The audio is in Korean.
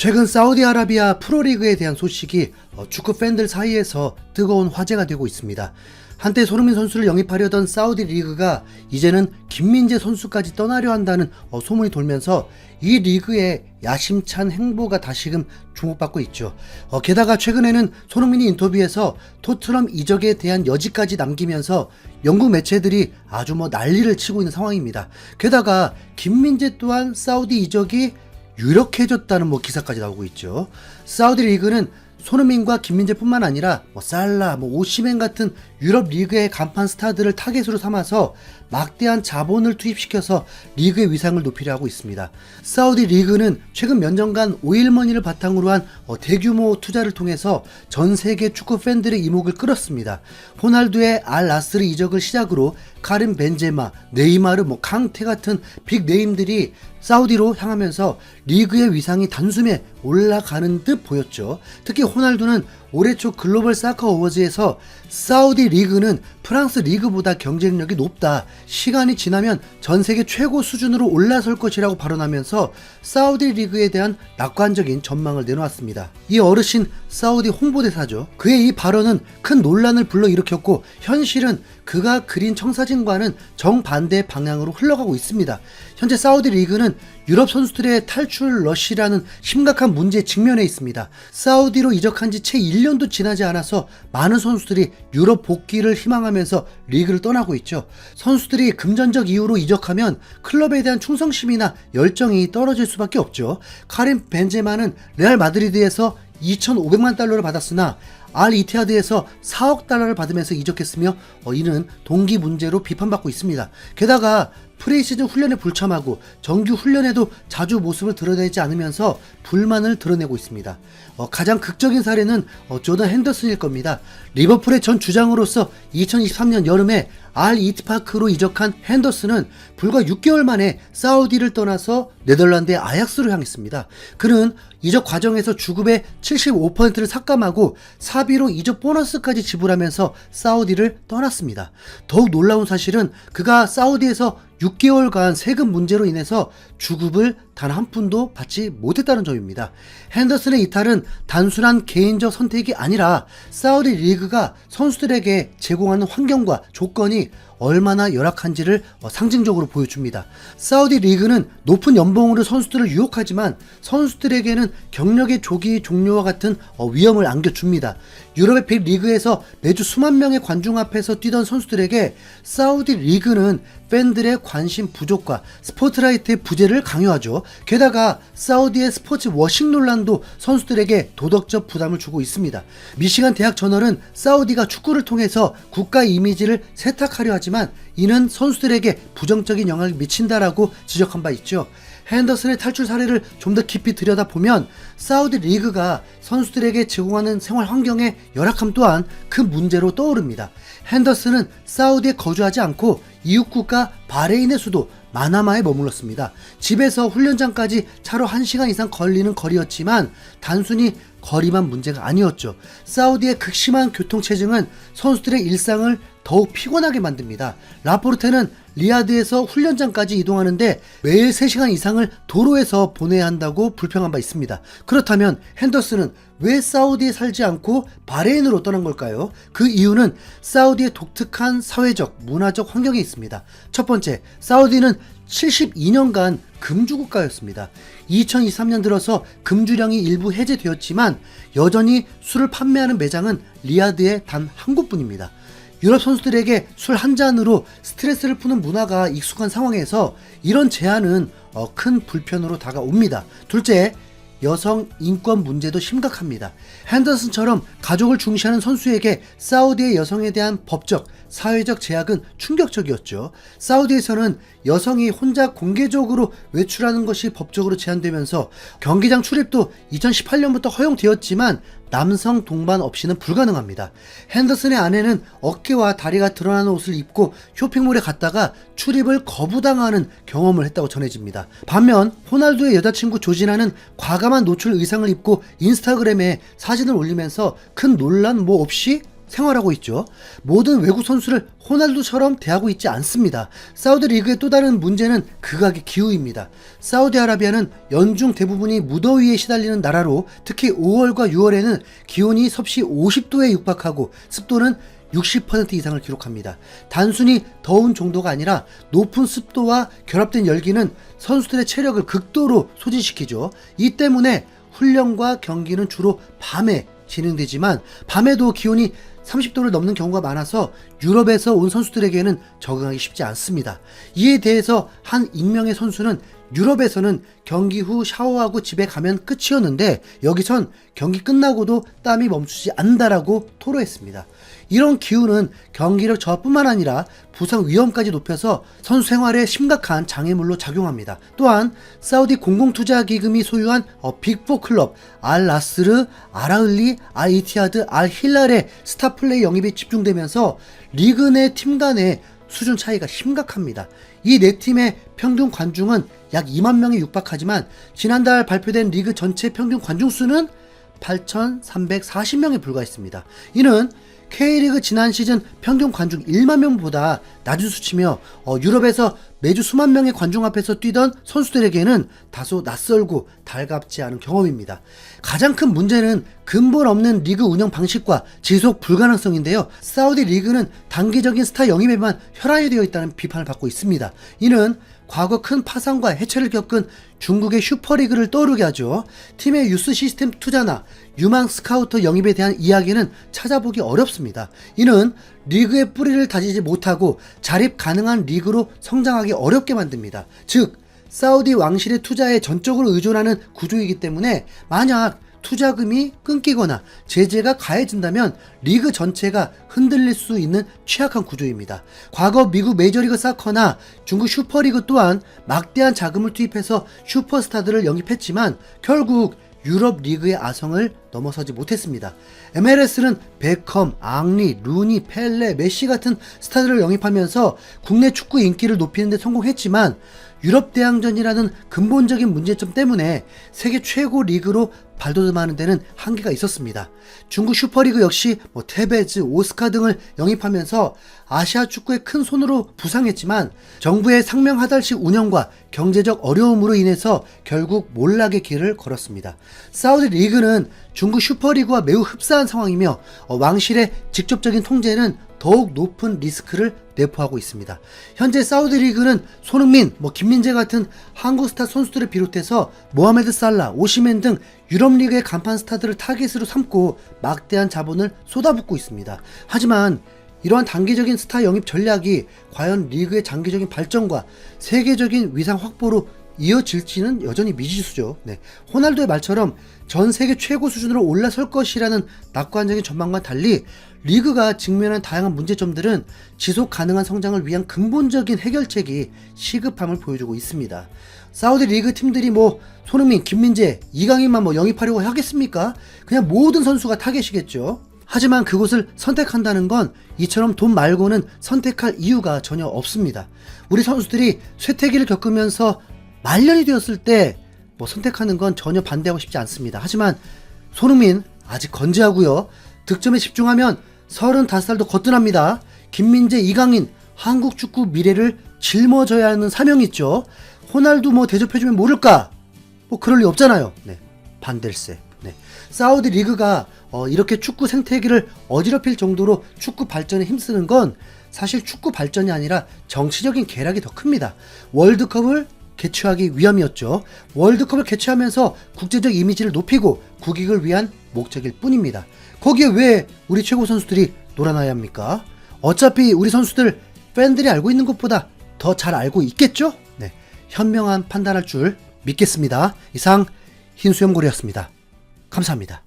최근 사우디아라비아 프로리그에 대한 소식이 축구 팬들 사이에서 뜨거운 화제가 되고 있습니다. 한때 손흥민 선수를 영입하려던 사우디 리그가 이제는 김민재 선수까지 떠나려 한다는 소문이 돌면서 이 리그의 야심찬 행보가 다시금 주목받고 있죠. 게다가 최근에는 손흥민이 인터뷰에서 토트넘 이적에 대한 여지까지 남기면서 영국 매체들이 아주 난리를 치고 있는 상황입니다. 게다가 김민재 또한 사우디 이적이 유력해졌다는 기사까지 나오고 있죠. 사우디 리그는 손흥민과 김민재뿐만 아니라 살라, 오시멘 같은 유럽 리그의 간판 스타들을 타겟으로 삼아서 막대한 자본을 투입시켜서 리그의 위상을 높이려 하고 있습니다. 사우디 리그는 최근 몇 년간 오일머니를 바탕으로 한 대규모 투자를 통해서 전 세계 축구 팬들의 이목을 끌었습니다. 호날두의 알 나스르 이적을 시작으로 카림 벤제마, 네이마르, 캉테 같은 빅네임들이 사우디로 향하면서 리그의 위상이 단숨에 올라가는 듯 보였죠. 특히 호날두는 올해 초 글로벌 사커 어워즈에서 사우디 리그는 프랑스 리그보다 경쟁력이 높다. 시간이 지나면 전 세계 최고 수준으로 올라설 것이라고 발언하면서 사우디 리그에 대한 낙관적인 전망을 내놓았습니다. 이 어르신 사우디 홍보대사죠. 그의 이 발언은 큰 논란을 불러일으켰고 현실은 그가 그린 청사진과는 정반대 방향으로 흘러가고 있습니다. 현재 사우디 리그는 유럽 선수들의 탈출 러시라는 심각한 문제에 직면해 있습니다. 사우디로 이적한 지 채 1년도 지나지 않아서 많은 선수들이 유럽 복귀를 희망하면서 리그를 떠나고 있죠. 선수들이 금전적 이유로 이적하면 클럽에 대한 충성심이나 열정이 떨어질 수밖에 없죠. 카림 벤제마는 레알 마드리드에서 2,500만 달러를 받았으나 알 이티하드에서 4억 달러를 받으면서 이적했으며 이는 동기 문제로 비판받고 있습니다. 게다가 프리시즌 훈련에 불참하고 정규 훈련에도 자주 모습을 드러내지 않으면서 불만을 드러내고 있습니다. 가장 극적인 사례는 조던 핸더슨일 겁니다. 리버풀의 전 주장으로서 2023년 여름에 알 이티파크로 이적한 핸더슨은 불과 6개월 만에 사우디를 떠나서 네덜란드의 아약스로 향했습니다. 그는 이적 과정에서 주급의 75%를 삭감하고 사비로 이적 보너스까지 지불하면서 사우디를 떠났습니다. 더욱 놀라운 사실은 그가 사우디에서 6개월간 세금 문제로 인해서 주급을 단 한 푼도 받지 못했다는 점입니다. 핸더슨의 이탈은 단순한 개인적 선택이 아니라 사우디 리그가 선수들에게 제공하는 환경과 조건이 얼마나 열악한지를 상징적으로 보여줍니다. 사우디 리그는 높은 연봉으로 선수들을 유혹하지만 선수들에게는 경력의 조기 종료와 같은 위험을 안겨줍니다. 유럽의 빅 리그에서 매주 수만 명의 관중 앞에서 뛰던 선수들에게 사우디 리그는 팬들의 관심 부족과 스포트라이트의 부재를 강요하죠. 게다가 사우디의 스포츠 워싱 논란도 선수들에게 도덕적 부담을 주고 있습니다. 미시간 대학 저널은 사우디가 축구를 통해서 국가 이미지를 세탁하려 하지만 이는 선수들에게 부정적인 영향을 미친다라고 지적한 바 있죠. 핸더슨의 탈출 사례를 좀 더 깊이 들여다보면 사우디 리그가 선수들에게 제공하는 생활 환경의 열악함 또한 큰 문제로 떠오릅니다. 핸더슨은 사우디에 거주하지 않고 이웃국가 바레인의 수도 마나마에 머물렀습니다. 집에서 훈련장까지 차로 1시간 이상 걸리는 거리였지만 단순히 거리만 문제가 아니었죠. 사우디의 극심한 교통체증은 선수들의 일상을 더욱 피곤하게 만듭니다. 라포르테는 리야드에서 훈련장까지 이동하는데 매일 3시간 이상을 도로에서 보내야 한다고 불평한 바 있습니다. 그렇다면 핸더슨은 왜 사우디에 살지 않고 바레인으로 떠난 걸까요? 그 이유는 사우디의 독특한 사회적, 문화적 환경에 있습니다. 첫 번째, 사우디는 72년간 금주국가였습니다. 2023년 들어서 금주령이 일부 해제되었지만 여전히 술을 판매하는 매장은 리야드에 단 한 곳뿐입니다. 유럽 선수들에게 술 한 잔으로 스트레스를 푸는 문화가 익숙한 상황에서 이런 제한은 큰 불편으로 다가옵니다. 둘째, 여성 인권 문제도 심각합니다. 핸더슨처럼 가족을 중시하는 선수에게 사우디의 여성에 대한 법적, 사회적 제약은 충격적이었죠. 사우디에서는 여성이 혼자 공개적으로 외출하는 것이 법적으로 제한되면서 경기장 출입도 2018년부터 허용되었지만 남성 동반 없이는 불가능합니다. 핸더슨의 아내는 어깨와 다리가 드러나는 옷을 입고 쇼핑몰에 갔다가 출입을 거부당하는 경험을 했다고 전해집니다. 반면 호날두의 여자친구 조지나는 과감한 노출 의상을 입고 인스타그램에 사진을 올리면서 큰 논란 없이 생활하고 있죠. 모든 외국 선수를 호날두처럼 대하고 있지 않습니다. 사우디 리그의 또 다른 문제는 극악의 기후입니다. 사우디아라비아는 연중 대부분이 무더위에 시달리는 나라로 특히 5월과 6월에는 기온이 섭씨 50도에 육박하고 습도는 60% 이상을 기록합니다. 단순히 더운 정도가 아니라 높은 습도와 결합된 열기는 선수들의 체력을 극도로 소진시키죠. 이 때문에 훈련과 경기는 주로 밤에 진행되지만 밤에도 기온이 30도를 넘는 경우가 많아서 유럽에서 온 선수들에게는 적응하기 쉽지 않습니다. 이에 대해서 한 익명의 선수는 유럽에서는 경기 후 샤워하고 집에 가면 끝이었는데 여기선 경기 끝나고도 땀이 멈추지 않는다라고 토로했습니다. 이런 기후는 경기력 저하뿐만 아니라 부상 위험까지 높여서 선수 생활에 심각한 장애물로 작용합니다. 또한 사우디 공공투자기금이 소유한 빅4 클럽 알-나스르, 알-아흘리, 알-이티하드, 알-힐랄의 스타 플레이 영입이 집중되면서 리그 내 팀 간의 수준 차이가 심각합니다. 이 네 팀의 평균 관중은 약 2만 명에 육박하지만 지난달 발표된 리그 전체 평균 관중 수는 8,340명에 불과했습니다. 이는 K리그 지난 시즌 평균 관중 1만 명보다 낮은 수치며 유럽에서 매주 수만 명의 관중 앞에서 뛰던 선수들에게는 다소 낯설고 달갑지 않은 경험입니다. 가장 큰 문제는 근본 없는 리그 운영 방식과 지속 불가능성인데요. 사우디 리그는 단기적인 스타 영입에만 혈안이 되어 있다는 비판을 받고 있습니다. 이는 과거 큰 파산과 해체를 겪은 중국의 슈퍼리그를 떠오르게 하죠. 팀의 유스 시스템 투자나 유망 스카우터 영입에 대한 이야기는 찾아보기 어렵습니다. 이는 리그의 뿌리를 다지지 못하고 자립 가능한 리그로 성장하기 어렵게 만듭니다. 즉 사우디 왕실의 투자에 전적으로 의존하는 구조이기 때문에 만약 투자금이 끊기거나 제재가 가해진다면 리그 전체가 흔들릴 수 있는 취약한 구조입니다. 과거 미국 메이저리그 사커나 중국 슈퍼리그 또한 막대한 자금을 투입해서 슈퍼스타들을 영입했지만 결국 유럽 리그의 아성을 넘어서지 못했습니다. MLS는 베컴, 앙리, 루니, 펠레, 메시 같은 스타들을 영입하면서 국내 축구 인기를 높이는 데 성공했지만 유럽 대항전이라는 근본적인 문제점 때문에 세계 최고 리그로 발돋움하는 데는 한계가 있었습니다. 중국 슈퍼리그 역시 테베즈, 오스카 등을 영입하면서 아시아 축구의 큰 손으로 부상했지만 정부의 상명하달식 운영과 경제적 어려움으로 인해서 결국 몰락의 길을 걸었습니다. 사우디 리그는 중국 슈퍼리그와 매우 흡사한 상황이며 왕실의 직접적인 통제는 더욱 높은 리스크를 내포하고 있습니다. 현재 사우디 리그는 손흥민, 김민재 같은 한국 스타 선수들을 비롯해서 모하메드 살라, 오시멘 등 유럽 리그의 간판 스타들을 타깃으로 삼고 막대한 자본을 쏟아붓고 있습니다. 하지만 이러한 단기적인 스타 영입 전략이 과연 리그의 장기적인 발전과 세계적인 위상 확보로 이어질지는 여전히 미지수죠. 호날두의 말처럼 전 세계 최고 수준으로 올라설 것이라는 낙관적인 전망과 달리 리그가 직면한 다양한 문제점들은 지속 가능한 성장을 위한 근본적인 해결책이 시급함을 보여주고 있습니다. 사우디 리그 팀들이 손흥민, 김민재, 이강인만 영입하려고 하겠습니까? 그냥 모든 선수가 타겟이겠죠. 하지만 그곳을 선택한다는 건 이처럼 돈 말고는 선택할 이유가 전혀 없습니다. 우리 선수들이 쇠퇴기를 겪으면서 말년이 되었을 때 선택하는 건 전혀 반대하고 싶지 않습니다. 하지만 손흥민 아직 건재하고요. 득점에 집중하면 35살도 거뜬합니다. 김민재, 이강인, 한국 축구 미래를 짊어져야 하는 사명이 있죠. 호날두 대접해주면 모를까? 그럴 리 없잖아요. 반댈세. 사우디 리그가 이렇게 축구 생태계를 어지럽힐 정도로 축구 발전에 힘쓰는 건 사실 축구 발전이 아니라 정치적인 계략이 더 큽니다. 월드컵을 개최하기 위함이었죠. 월드컵을 개최하면서 국제적 이미지를 높이고 국익을 위한 목적일 뿐입니다. 거기에 왜 우리 최고 선수들이 놀아나야 합니까? 어차피 우리 선수들 팬들이 알고 있는 것보다 더 잘 알고 있겠죠? 현명한 판단할 줄 믿겠습니다. 이상 흰수염고리였습니다. 감사합니다.